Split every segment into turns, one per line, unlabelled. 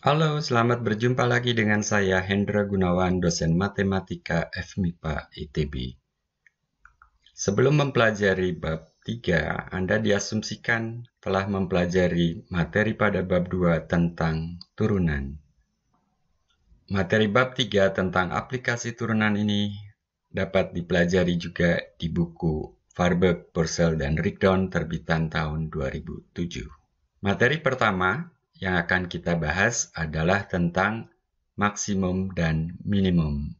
Halo, selamat berjumpa lagi dengan saya Hendra Gunawan, dosen Matematika FMIPA ITB. Sebelum mempelajari bab 3, Anda diasumsikan telah mempelajari materi pada bab 2 tentang turunan. Materi bab 3 tentang aplikasi turunan ini dapat dipelajari juga di buku Varberg, Purcell, dan Rigdon terbitan tahun 2007. Materi pertama yang akan kita bahas adalah tentang maksimum dan minimum.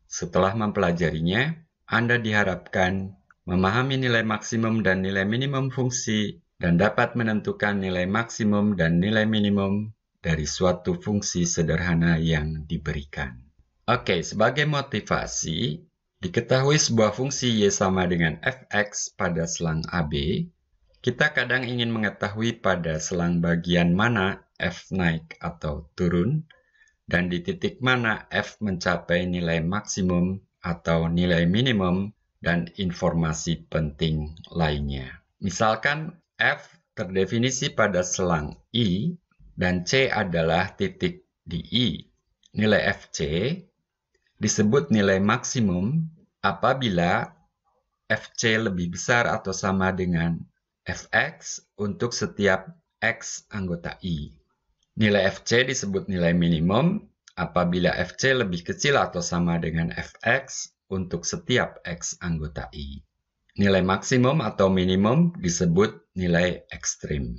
Setelah mempelajarinya, Anda diharapkan memahami nilai maksimum dan nilai minimum fungsi dan dapat menentukan nilai maksimum dan nilai minimum dari suatu fungsi sederhana yang diberikan. Oke, sebagai motivasi, diketahui sebuah fungsi y sama dengan fx pada selang AB. Kita kadang ingin mengetahui pada selang bagian mana f naik atau turun, dan di titik mana f mencapai nilai maksimum atau nilai minimum, dan informasi penting lainnya. Misalkan f terdefinisi pada selang I, dan C adalah titik di I. Nilai fc disebut nilai maksimum apabila fc lebih besar atau sama dengan fx untuk setiap x anggota I. Nilai fc disebut nilai minimum apabila fc lebih kecil atau sama dengan fx untuk setiap x anggota I. Nilai maksimum atau minimum disebut nilai ekstrim.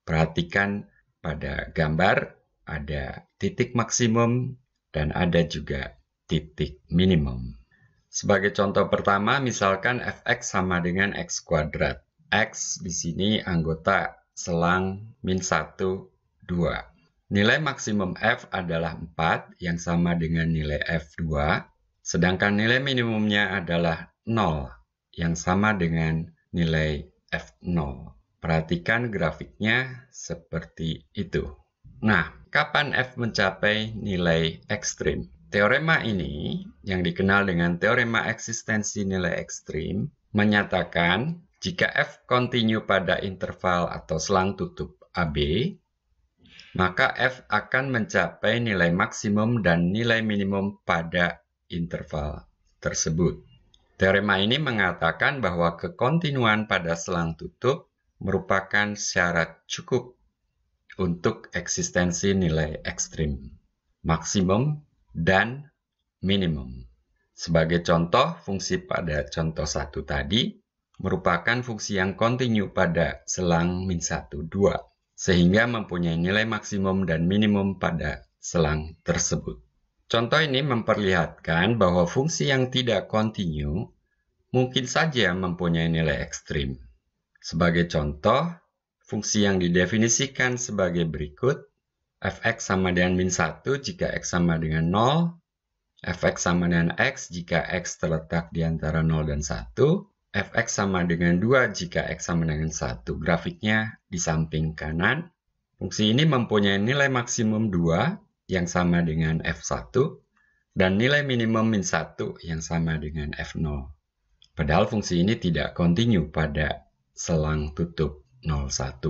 Perhatikan pada gambar ada titik maksimum dan ada juga titik minimum. Sebagai contoh pertama, misalkan fx sama dengan x kuadrat. X di sini anggota selang min 1, 2. Nilai maksimum f adalah 4 yang sama dengan nilai f2, sedangkan nilai minimumnya adalah 0 yang sama dengan nilai f0. Perhatikan grafiknya seperti itu. Nah, kapan f mencapai nilai ekstrim? Teorema ini, yang dikenal dengan teorema eksistensi nilai ekstrim, menyatakan jika f kontinu pada interval atau selang tutup AB, maka f akan mencapai nilai maksimum dan nilai minimum pada interval tersebut. Teorema ini mengatakan bahwa kekontinuan pada selang tutup merupakan syarat cukup untuk eksistensi nilai ekstrim, maksimum, dan minimum. Sebagai contoh, fungsi pada contoh 1 tadi merupakan fungsi yang kontinu pada selang min 1, 2, sehingga mempunyai nilai maksimum dan minimum pada selang tersebut. Contoh ini memperlihatkan bahwa fungsi yang tidak kontinu mungkin saja mempunyai nilai ekstrim. Sebagai contoh, fungsi yang didefinisikan sebagai berikut: fx sama dengan min 1 jika x sama dengan 0, fx sama dengan x jika x terletak di antara 0 dan 1, fx sama dengan 2 jika x sama dengan 1. Grafiknya di samping kanan. Fungsi ini mempunyai nilai maksimum 2 yang sama dengan f1 dan nilai minimum min 1 yang sama dengan f0. Padahal fungsi ini tidak kontinu pada selang tutup 0, 1.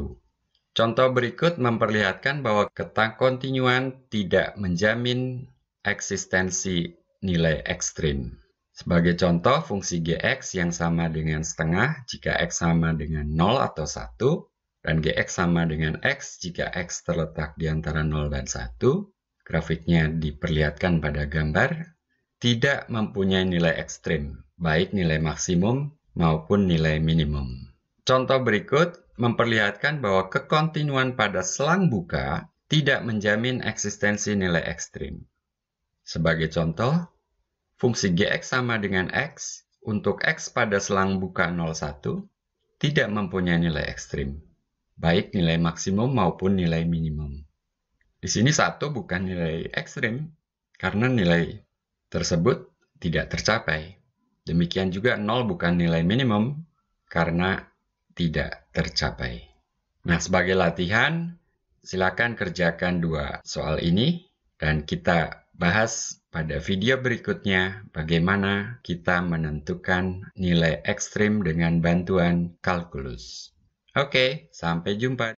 Contoh berikut memperlihatkan bahwa kekontinuan tidak menjamin eksistensi nilai ekstrim. Sebagai contoh, fungsi gx yang sama dengan setengah jika x sama dengan 0 atau 1, dan gx sama dengan x jika x terletak di antara 0 dan 1, grafiknya diperlihatkan pada gambar, tidak mempunyai nilai ekstrim, baik nilai maksimum maupun nilai minimum. Contoh berikut memperlihatkan bahwa kekontinuan pada selang buka tidak menjamin eksistensi nilai ekstrim. Sebagai contoh, fungsi gx sama dengan x untuk x pada selang buka 01 tidak mempunyai nilai ekstrim, baik nilai maksimum maupun nilai minimum. Di sini 1 bukan nilai ekstrim, karena nilai tersebut tidak tercapai. Demikian juga 0 bukan nilai minimum, karena tidak tercapai. Nah, sebagai latihan, silakan kerjakan 2 soal ini, dan kita bahas pada video berikutnya bagaimana kita menentukan nilai ekstrim dengan bantuan kalkulus. Oke, sampai jumpa.